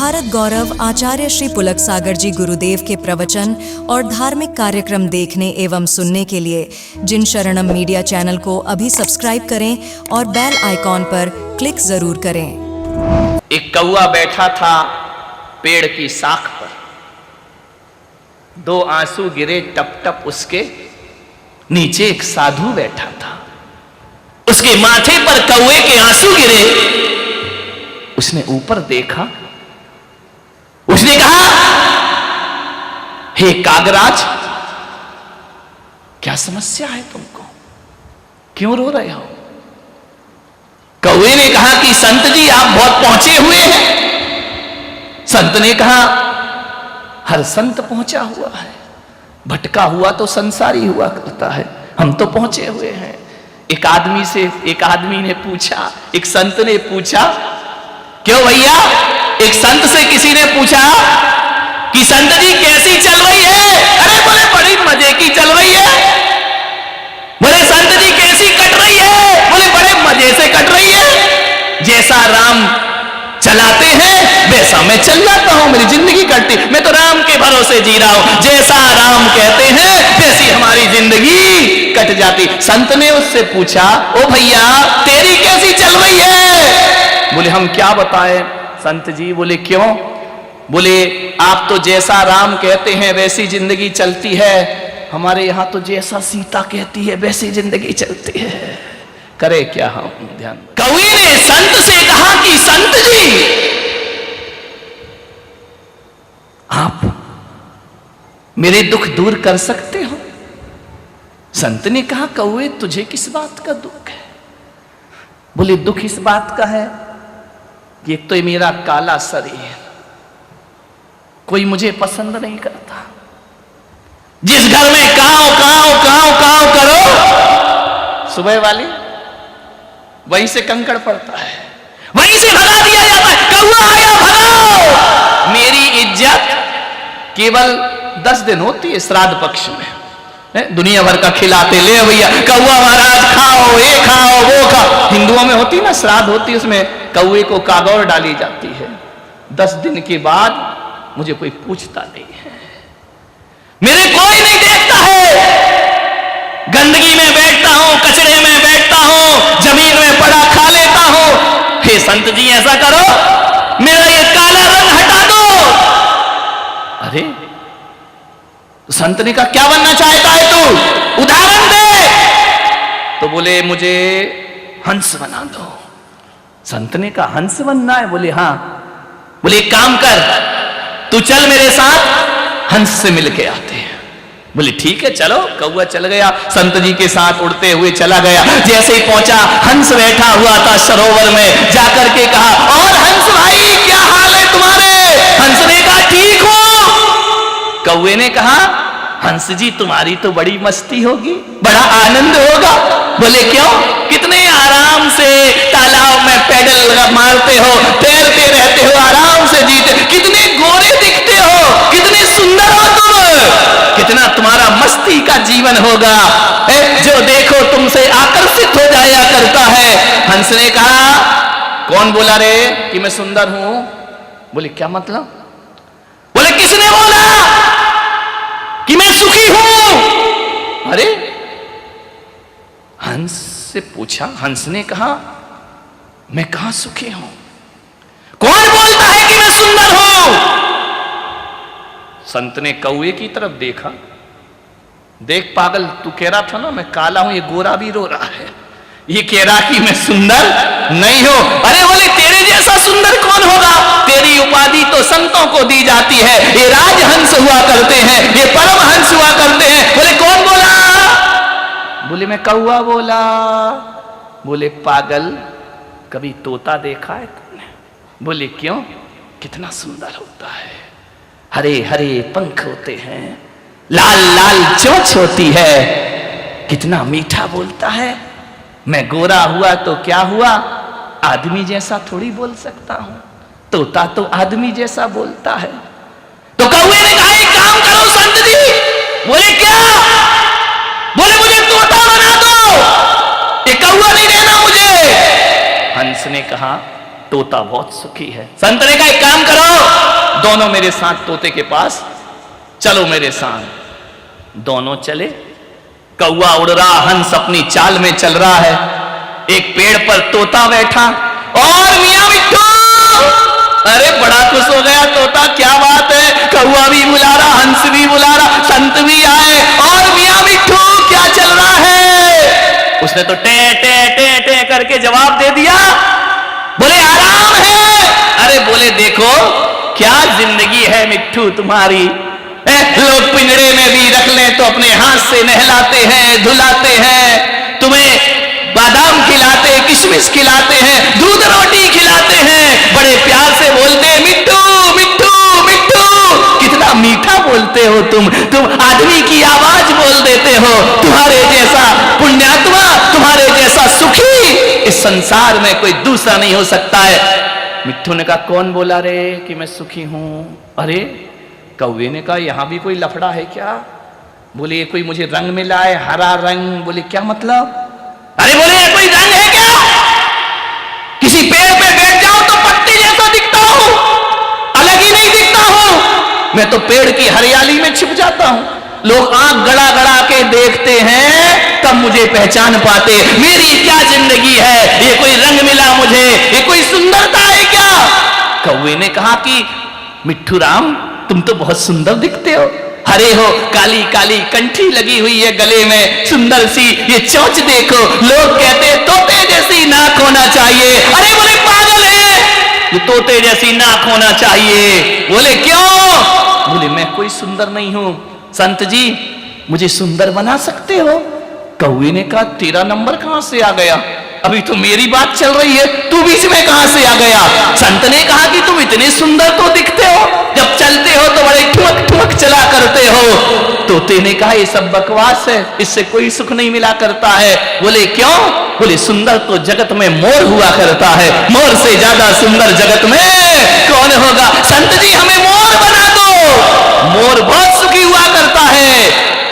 भारत गौरव आचार्य श्री पुलक सागर जी गुरुदेव के प्रवचन और धार्मिक कार्यक्रम देखने एवं सुनने के लिए जिन शरणम मीडिया चैनल को अभी सब्सक्राइब करें और बेल आइकॉन पर क्लिक जरूर करें। एक कौवा बैठा था पेड़ की शाख पर, दो आंसू गिरे टप टप उसके नीचे। एक साधु बैठा था, उसके माथे पर कौवे के आंसू गिरे। उसने ऊपर देखा, उसने कहा, हे कागराज, क्या समस्या है तुमको, क्यों रो रहे हो? कौवे ने कहा कि संत जी आप बहुत पहुंचे हुए हैं। संत ने कहा, हर संत पहुंचा हुआ है, भटका हुआ तो संसारी हुआ करता है, हम तो पहुंचे हुए हैं। एक आदमी ने पूछा, एक संत ने पूछा, क्यों भैया? एक संत से किसी ने पूछा कि संत जी कैसी चल रही है? अरे बोले बड़ी मजे की चल रही है। बोले संत जी कैसी कट रही है? बोले बड़े मजे से कट रही है। जैसा राम चलाते हैं वैसा मैं चल जाता हूं, मेरी जिंदगी कटती, मैं तो राम के भरोसे जी रहा हूं। जैसा राम कहते हैं वैसी हमारी जिंदगी कट जाती। संत ने उससे पूछा, ओ भैया तेरी कैसी चल रही है? बोले हम क्या बताएं संत जी। बोले क्यों? बोले आप तो जैसा राम कहते हैं वैसी जिंदगी चलती है, हमारे यहां तो जैसा सीता कहती है वैसी जिंदगी चलती है, करे क्या हम? ध्यान। कवि ने संत से कहा कि संत जी आप मेरे दुख दूर कर सकते हो? संत ने कहा, कौवे तुझे किस बात का दुख है? बोले दुख इस बात का है कि एक तो मेरा काला शरीर, कोई मुझे पसंद नहीं करता। जिस घर में काव काव काव काव करो, सुबह वाली वहीं से कंकड़ पड़ता है, वहीं से भगा दिया जाता है। कौवा आया भगाओ। मेरी इज्जत केवल 10 दिन होती है श्राद्ध पक्ष में, दुनिया भर का खिलाते, ले भैया कौवा महाराज खाओ, ये खाओ वो खाओ। हिंदुओं में होती ना श्राद्ध होती है, उसमें कौवे को कागौर डाली जाती है। 10 दिन के बाद मुझे कोई पूछता नहीं है, मेरे कोई नहीं देखता है। गंदगी में बैठता हूं, कचरे में बैठता हूं, जमीन में पड़ा खा लेता हूं। हे संत जी ऐसा करो, मेरा ये काला रंग हटा दो। अरे तो संत ने कहा, क्या बनना चाहता है तू? उदाहरण दे। तो बोले मुझे हंस बना दो। संत ने कहा, हंस बनना है? बोले हाँ। बोले एक काम कर, तू चल मेरे साथ, हंस से मिलके आते हैं। बोले ठीक है चलो। कौवा चल गया, संत जी के साथ उड़ते हुए चला गया। जैसे ही पहुंचा, हंस बैठा हुआ था सरोवर में। जाकर के कहा, और हंस भाई क्या हाल है तुम्हारे? हंस ने कहा, ठीक हूं। कौवे ने कहा, हंस जी तुम्हारी तो बड़ी मस्ती होगी, बड़ा आनंद होगा। बोले क्यों? कितने आराम से तालाब में पैडल मारते हो, तैरते रहते हो, आराम से जीते, कितने गोरे दिखते हो, कितने सुंदर हो तुम, कितना तुम्हारा मस्ती का जीवन होगा, जो देखो तुमसे आकर्षित हो जाया करता है। हंस ने कहा, कौन बोला रे कि मैं सुंदर हूं? बोले क्या मतलब? बोले किसने बोला कि मैं सुखी हूं? अरे हंस से पूछा, हंस ने कहा, मैं कहां सुखी हूं? कौन बोलता है कि मैं सुंदर हूं? संत ने कौवे की तरफ देखा, देख पागल, तू कह रहा था ना मैं काला हूं, ये गोरा भी रो रहा है, ये कह रहा कि मैं सुंदर नहीं हूं। अरे बोले तेरे जैसा सुंदर कौन होगा? तेरी उपाधि तो संतों को दी जाती है, ये राजहंस हुआ करते हैं, ये परमहंस हुआ करते हैं। बोले कौन बोला? बोले मैं कौवा बोला। बोले पागल, कभी तोता देखा है तुमने? बोले क्यों? कितना सुंदर होता है, हरे हरे पंख होते हैं, लाल लाल चोंच होती है, कितना मीठा बोलता है। मैं गोरा हुआ तो क्या हुआ, आदमी जैसा थोड़ी बोल सकता हूं, तोता तो आदमी जैसा बोलता है। तो कौवे ने कहा, एक काम करो संत जी। बोले क्या? बोले मुझे तोता बना दो, ये कौवा नहीं रहना मुझे। हंस ने कहा, तोता बहुत सुखी है। संत ने कहा, एक काम करो, दोनों मेरे साथ तोते के पास चलो मेरे साथ। दोनों चले। कौवा उड़ रहा, हंस अपनी चाल में चल रहा है। एक पेड़ पर तोता बैठा और मियां मिट्ठू, अरे बड़ा खुश हो गया तोता, क्या बात है, कौवा भी बुला रहा, हंस भी बुला रहा, संत भी आए, और मियां मिट्ठू क्या चल रहा है? उसने तो टे टे टे टे करके जवाब दे दिया, बोले आराम है। अरे बोले देखो क्या जिंदगी है मिट्ठू तुम्हारी, लोग पिंजरे में भी रख लें तो अपने हाथ से नहलाते हैं, धुलाते हैं, तुम्हें बादाम खिलाते, किशमिश खिलाते हैं, दूध रोटी खिलाते हैं, बड़े प्यार से बोलते हैं मिट्ठू मिट्ठू मिट्ठू। कितना मीठा बोलते हो तुम आदमी की आवाज बोल देते हो। तुम्हारे जैसा पुण्यात्मा, तुम्हारे जैसा सुखी इस संसार में कोई दूसरा नहीं हो सकता है। मिट्ठू ने कहा कौन बोला रे कि मैं सुखी हूं? अरे कौवे ने कहा यहां भी कोई लफड़ा है क्या? बोले ये कोई मुझे रंग मिला है, हरा रंग। बोले क्या मतलब? अरे बोले ये कोई रंग है क्या? किसी पेड़ पे बैठ जाओ तो पत्ते जैसा दिखता हूं, अलग ही नहीं दिखता हूं। मैं तो पेड़ की हरियाली में छिप जाता हूं, लोग आंख गड़ा गड़ा के देखते हैं तब मुझे पहचान पाते। मेरी क्या जिंदगी है, ये कोई रंग मिला मुझे, ये कोई सुंदरता है क्या? कौवे ने कहा कि मिट्ठू राम तुम तो बहुत सुंदर दिखते हो, हरे हो, काली काली कंठी लगी हुई है गले में, सुंदर सी ये चोंच देखो, लोग कहते तोते जैसी नाक होना चाहिए। अरे बोले पागल है, ये तोते जैसी नाक होना चाहिए। बोले क्यों? बोले मैं कोई सुंदर नहीं हूं, संत जी मुझे सुंदर बना सकते हो? कौवे ने कहा तेरा नंबर कहां से आ गया, अभी तो मेरी बात चल रही है, तू बीच में कहां से आ गया? संत ने कहा कि तुम इतने सुंदर तो दिखते हो, जब चलते हो तो बड़े ठुमक ठुमक चला करते हो। तोते ने कहा ये सब बकवास है, इससे कोई सुख नहीं मिला करता है। बोले क्यों? बोले सुंदर तो जगत में मोर हुआ करता है, मोर से ज्यादा सुंदर जगत में कौन होगा? संत जी हमें मोर बना दो। मोर बहुत सुखी हुआ करता है,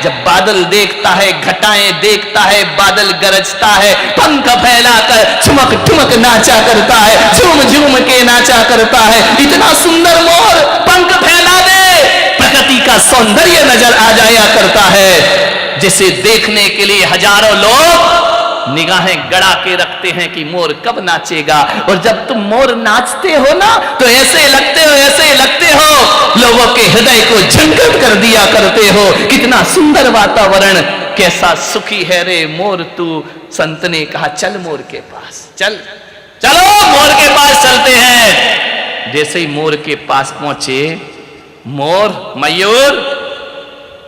जब बादल देखता है, घटाएं देखता है, बादल गरजता है, पंख फैलाकर ठुमक ठुमक नाचा करता है, झूम झूम के नाचा करता है। इतना सुंदर मोर पंख फैला दे, प्रकृति का सौंदर्य नजर आ जाया करता है, जिसे देखने के लिए हजारों लोग निगाहें गड़ा के रखते हैं कि मोर कब नाचेगा। और जब तुम मोर नाचते हो ना तो ऐसे लगते हो लोगों के हृदय को झंझट कर दिया करते हो। कितना सुंदर वातावरण, कैसा सुखी है रे मोर तू। संत ने कहा चल मोर के पास चल, चलो मोर के पास चलते हैं। जैसे ही मोर के पास पहुंचे, मोर मयूर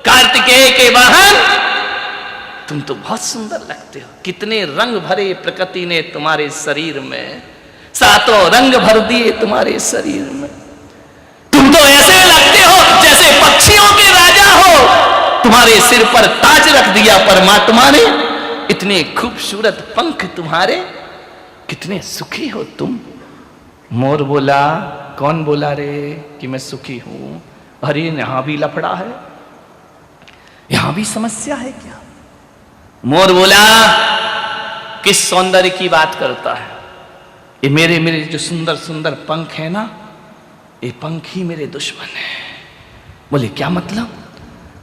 कार्तिकेय के वाहन, तुम तो बहुत सुंदर लगते हो, कितने रंग भरे प्रकृति ने तुम्हारे शरीर में, सातों रंग भर दिए तुम्हारे शरीर में। तुम तो ऐसे लगते हो जैसे पक्षियों के राजा हो, तुम्हारे सिर पर ताज रख दिया परमात्मा ने, इतने खूबसूरत पंख तुम्हारे, कितने सुखी हो तुम। मोर बोला कौन बोला रे कि मैं सुखी हूं? अरे यहां भी लफड़ा है, यहां भी समस्या है क्या? मोर बोला किस सौंदर्य की बात करता है? ये मेरे जो सुंदर सुंदर पंख है ना, ये पंख ही मेरे दुश्मन है। बोले क्या मतलब?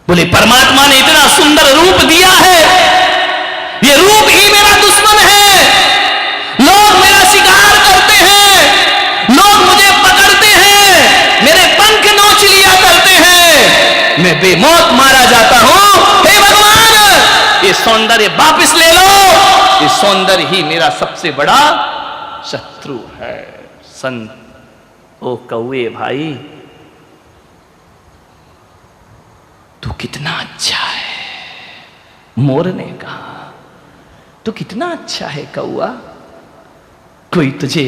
बोले परमात्मा ने इतना सुंदर रूप दिया है, ये रूप ही मेरा दुश्मन है। लोग मेरा शिकार करते हैं, लोग मुझे पकड़ते हैं, मेरे पंख नोच लिया करते हैं, मैं बेमौत मारा जाता हूं। हे भगवान ये सौंदर्य वापस ले लो, ये सौंदर्य ही मेरा सबसे बड़ा शत्रु है। संत ओ कौवे भाई तू कितना अच्छा है। मोर ने कहा तू कितना अच्छा है कौवा, कोई तुझे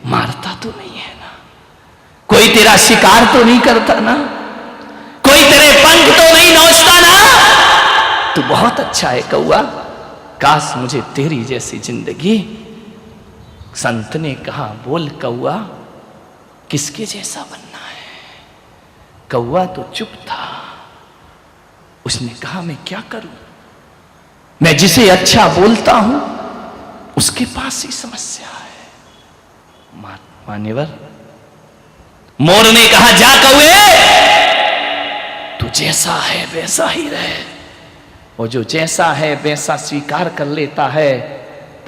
मारता तो नहीं है ना, कोई तेरा शिकार तो नहीं करता ना, कोई तेरे पंख तो नहीं नोचता ना, तू बहुत अच्छा है कौवा, काश मुझे तेरी जैसी जिंदगी। संत ने कहा बोल कौवा किसके जैसा बनना है? कौवा तो चुप था, उसने कहा मैं क्या करूं, मैं जिसे अच्छा बोलता हूं उसके पास ही समस्या है। मान्यवर मोर ने कहा, जा कौए, तू जैसा है वैसा ही रहे। और जो जैसा है वैसा स्वीकार कर लेता है,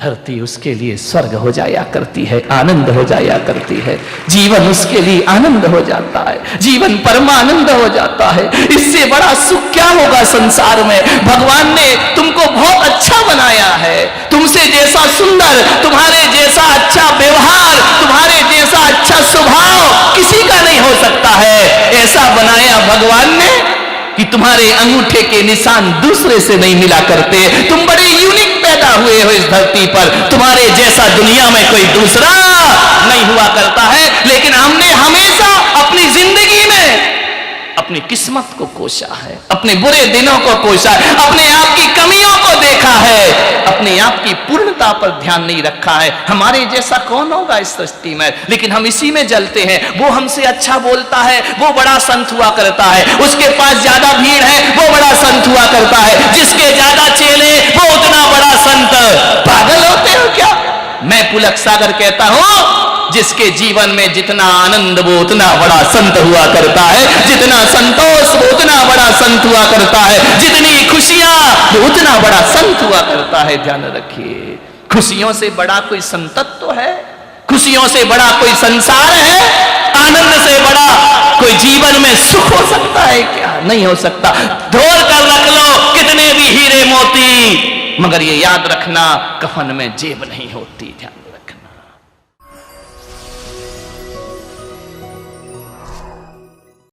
धरती उसके लिए स्वर्ग हो जाया करती है, आनंद हो जाया करती है। जीवन उसके लिए आनंद हो जाता है, जीवन परमानंद हो जाता है। इससे बड़ा सुख क्या होगा संसार में। भगवान ने तुमको बहुत अच्छा बनाया है, तुमसे जैसा सुंदर, तुम्हारे जैसा अच्छा व्यवहार, तुम्हारे जैसा अच्छा स्वभाव किसी का नहीं हो सकता है। ऐसा बनाया भगवान ने कि तुम्हारे अंगूठे के निशान दूसरे से नहीं मिला करते। तुम बड़े यूनिक पैदा हुए हो इस धरती पर, तुम्हारे जैसा दुनिया में कोई दूसरा नहीं हुआ करता है। लेकिन हमने हमेशा अपनी जिंदगी में अपनी किस्मत को कोसा है, अपने बुरे दिनों को कोसा है, अपने आप की कमियों को देखा है, अपने आप की पूर्णता पर ध्यान नहीं रखा है। हमारे जैसा कौन होगा इस सृष्टि में, लेकिन हम इसी में जलते हैं। वो हमसे अच्छा बोलता है, वो बड़ा संत हुआ करता है। उसके पास ज्यादा भीड़ है, वो बड़ा संत हुआ करता है। जिसके ज्यादा चेले, वो उतना बड़ा संत। पागल होते हो क्या? मैं पुलक सागर कहता हूं, जिसके जीवन में जितना आनंद वो उतना बड़ा संत हुआ करता है, जितना संतोष वो उतना बड़ा संत हुआ करता है, जितनी खुशियां वो उतना बड़ा संत हुआ करता है। ध्यान रखिए, खुशियों से बड़ा कोई संतत्व है? खुशियों से बड़ा कोई संसार है? आनंद से बड़ा कोई जीवन में सुख हो सकता है क्या? नहीं हो सकता। धोर कर रख लो कितने भी हीरे मोती, मगर ये याद रखना, कफन में जेब नहीं होती। ध्यान